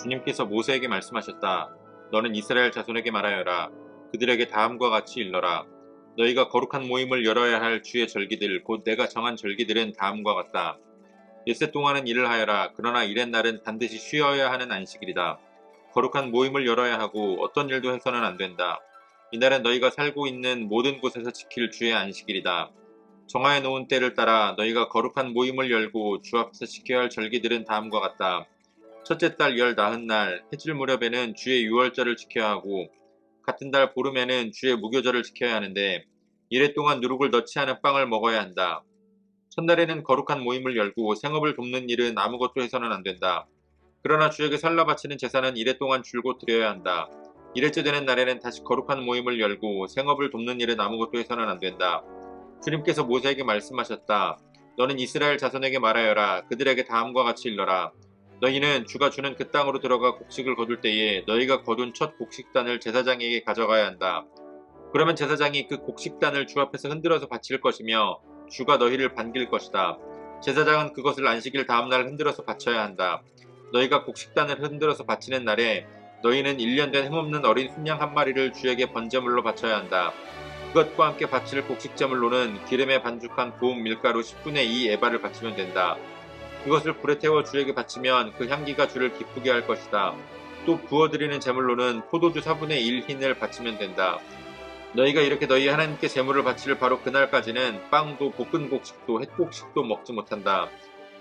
주님께서 모세에게 말씀하셨다. 너는 이스라엘 자손에게 말하여라. 그들에게 다음과 같이 일러라. 너희가 거룩한 모임을 열어야 할 주의 절기들 곧 내가 정한 절기들은 다음과 같다. 엿새 동안은 일을 하여라. 그러나 일의 날은 반드시 쉬어야 하는 안식일이다. 거룩한 모임을 열어야 하고 어떤 일도 해서는 안 된다. 이날은 너희가 살고 있는 모든 곳에서 지킬 주의 안식일이다. 정하여 놓은 때를 따라 너희가 거룩한 모임을 열고 주 앞에서 지켜야 할 절기들은 다음과 같다. 첫째 달 열 나흔 날 해질 무렵에는 주의 유월절을 지켜야 하고 같은 달 보름에는 주의 무교절을 지켜야 하는데 이래 동안 누룩을 넣지 않은 빵을 먹어야 한다. 첫날에는 거룩한 모임을 열고 생업을 돕는 일은 아무것도 해서는 안 된다. 그러나 주에게 살라 바치는 제사는 이래 동안 줄곧 드려야 한다. 이래째 되는 날에는 다시 거룩한 모임을 열고 생업을 돕는 일은 아무것도 해서는 안 된다. 주님께서 모세에게 말씀하셨다. 너는 이스라엘 자손에게 말하여라. 그들에게 다음과 같이 일러라. 너희는 주가 주는 그 땅으로 들어가 곡식을 거둘 때에 너희가 거둔 첫 곡식단을 제사장에게 가져가야 한다. 그러면 제사장이 그 곡식단을 주 앞에서 흔들어서 바칠 것이며 주가 너희를 반길 것이다. 제사장은 그것을 안식일 다음날 흔들어서 바쳐야 한다. 너희가 곡식단을 흔들어서 바치는 날에 너희는 1년 된 흠없는 어린 순양 한 마리를 주에게 번제물로 바쳐야 한다. 그것과 함께 바칠 곡식제물로는 기름에 반죽한 고운 밀가루 10분의 2 에바를 바치면 된다. 그것을 불에 태워 주에게 바치면 그 향기가 주를 기쁘게 할 것이다. 또 부어드리는 제물로는 포도주 4분의 1 흰을 바치면 된다. 너희가 이렇게 너희 하나님께 제물을 바칠 바로 그날까지는 빵도 볶은 곡식도 햇곡식도 먹지 못한다.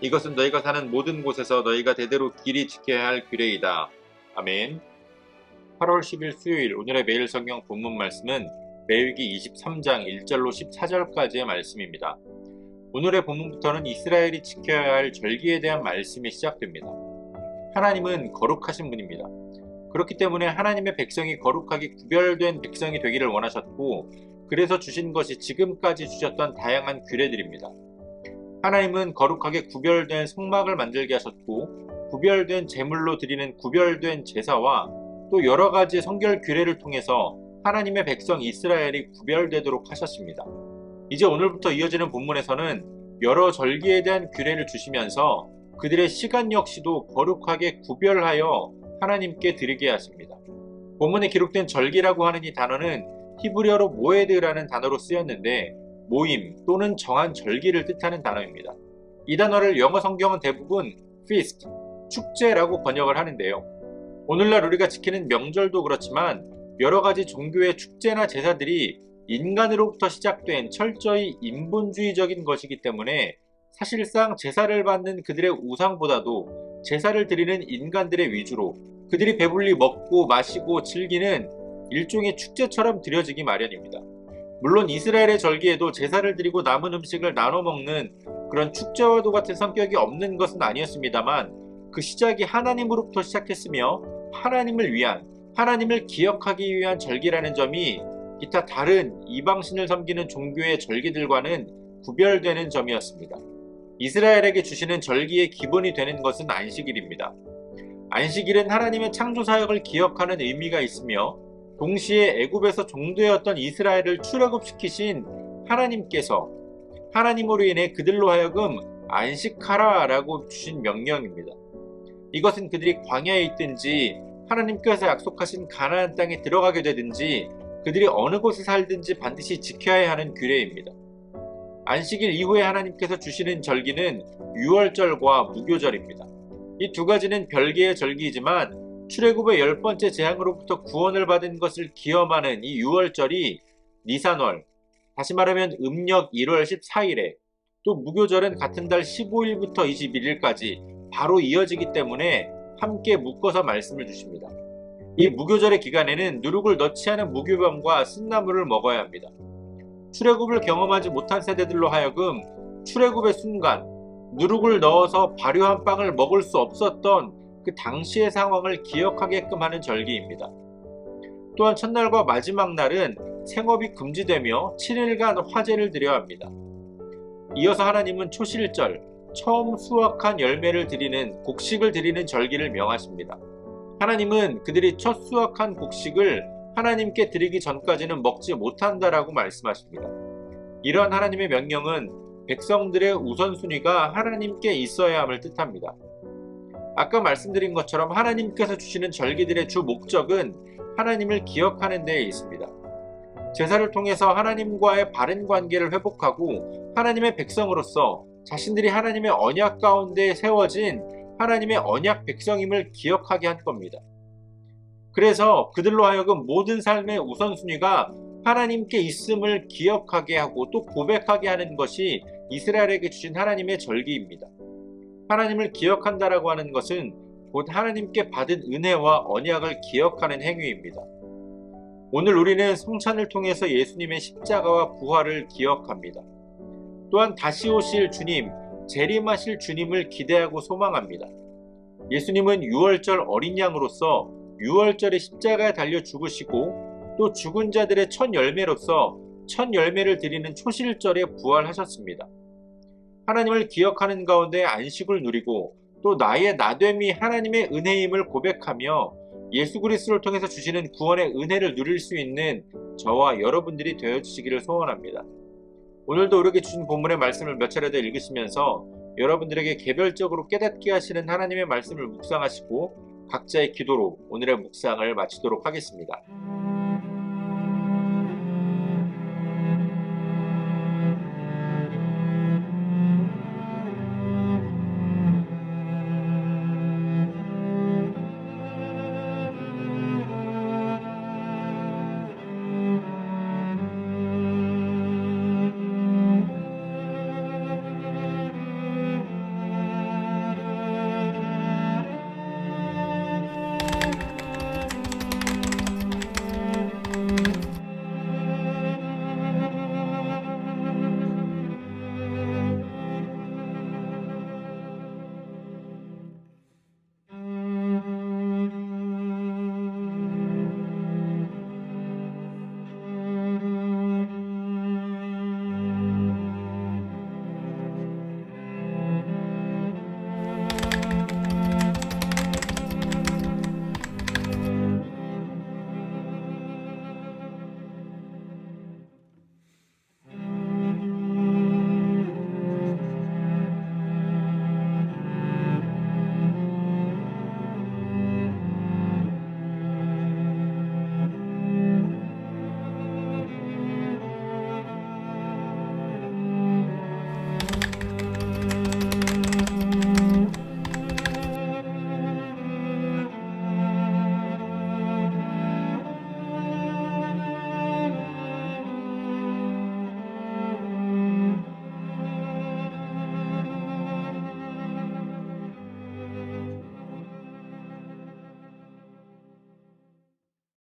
이것은 너희가 사는 모든 곳에서 너희가 대대로 길이 지켜야 할 규례이다. 아멘. 8월 10일 수요일 오늘의 매일 성경 본문 말씀은 레위기 23장 1절로 14절까지의 말씀입니다. 오늘의 본문부터는 이스라엘이 지켜야 할 절기에 대한 말씀이 시작됩니다. 하나님은 거룩하신 분입니다. 그렇기 때문에 하나님의 백성이 거룩하게 구별된 백성이 되기를 원하셨고 그래서 주신 것이 지금까지 주셨던 다양한 규례들입니다. 하나님은 거룩하게 구별된 성막을 만들게 하셨고 구별된 제물로 드리는 구별된 제사와 또 여러 가지 성결 규례를 통해서 하나님의 백성 이스라엘이 구별되도록 하셨습니다. 이제 오늘부터 이어지는 본문에서는 여러 절기에 대한 규례를 주시면서 그들의 시간 역시도 거룩하게 구별하여 하나님께 드리게 하십니다. 본문에 기록된 절기라고 하는 이 단어는 히브리어로 모에드라는 단어로 쓰였는데 모임 또는 정한 절기를 뜻하는 단어입니다. 이 단어를 영어 성경은 대부분 feast, 축제라고 번역을 하는데요. 오늘날 우리가 지키는 명절도 그렇지만 여러 가지 종교의 축제나 제사들이 인간으로부터 시작된 철저히 인본주의적인 것이기 때문에 사실상 제사를 받는 그들의 우상보다도 제사를 드리는 인간들의 위주로 그들이 배불리 먹고 마시고 즐기는 일종의 축제처럼 드려지기 마련입니다. 물론 이스라엘의 절기에도 제사를 드리고 남은 음식을 나눠 먹는 그런 축제와도 같은 성격이 없는 것은 아니었습니다만 그 시작이 하나님으로부터 시작했으며 하나님을 위한, 하나님을 기억하기 위한 절기라는 점이 기타 다른 이방신을 섬기는 종교의 절기들과는 구별되는 점이었습니다. 이스라엘에게 주시는 절기의 기본이 되는 것은 안식일입니다. 안식일은 하나님의 창조 사역을 기억하는 의미가 있으며 동시에 애굽에서 종되었던 이스라엘을 출애굽시키신 하나님께서 하나님으로 인해 그들로 하여금 안식하라 라고 주신 명령입니다. 이것은 그들이 광야에 있든지 하나님께서 약속하신 가나안 땅에 들어가게 되든지 그들이 어느 곳에 살든지 반드시 지켜야 하는 규례입니다. 안식일 이후에 하나님께서 주시는 절기는 유월절과 무교절입니다. 이 두 가지는 별개의 절기이지만 출애굽의 10번째 재앙으로부터 구원을 받은 것을 기념하는 이 유월절이 니산월, 다시 말하면 음력 1월 14일에 또 무교절은 같은 달 15일부터 21일까지 바로 이어지기 때문에 함께 묶어서 말씀을 주십니다. 이 무교절의 기간에는 누룩을 넣지 않은 무교병과 쓴나물을 먹어야 합니다. 출애굽을 경험하지 못한 세대들로 하여금 출애굽의 순간 누룩을 넣어서 발효한 빵을 먹을 수 없었던 그 당시의 상황을 기억하게끔 하는 절기입니다. 또한 첫날과 마지막 날은 생업이 금지되며 7일간 화제를 드려야 합니다. 이어서 하나님은 초실절, 처음 수확한 열매를 드리는 곡식을 드리는 절기를 명하십니다. 하나님은 그들이 첫 수확한 곡식을 하나님께 드리기 전까지는 먹지 못한다라고 말씀하십니다. 이러한 하나님의 명령은 백성들의 우선순위가 하나님께 있어야 함을 뜻합니다. 아까 말씀드린 것처럼 하나님께서 주시는 절기들의 주 목적은 하나님을 기억하는 데에 있습니다. 제사를 통해서 하나님과의 바른 관계를 회복하고 하나님의 백성으로서 자신들이 하나님의 언약 가운데 세워진 하나님의 언약 백성임을 기억하게 한 겁니다. 그래서 그들로 하여금 모든 삶의 우선순위가 하나님께 있음을 기억하게 하고 또 고백하게 하는 것이 이스라엘에게 주신 하나님의 절기입니다. 하나님을 기억한다라고 하는 것은 곧 하나님께 받은 은혜와 언약을 기억하는 행위입니다. 오늘 우리는 성찬을 통해서 예수님의 십자가와 부활을 기억합니다. 또한 다시 오실 주님, 재림하실 주님을 기대하고 소망합니다. 예수님은 유월절 어린 양으로서 유월절에 십자가에 달려 죽으시고 또 죽은 자들의 첫 열매로서 첫 열매를 드리는 초실절에 부활하셨습니다. 하나님을 기억하는 가운데 안식을 누리고 또 나의 나됨이 하나님의 은혜임을 고백하며 예수 그리스도를 통해서 주시는 구원의 은혜를 누릴 수 있는 저와 여러분들이 되어주시기를 소원합니다. 오늘도 우리에게 주신 본문의 말씀을 몇 차례 더 읽으시면서 여러분들에게 개별적으로 깨닫게 하시는 하나님의 말씀을 묵상하시고 각자의 기도로 오늘의 묵상을 마치도록 하겠습니다.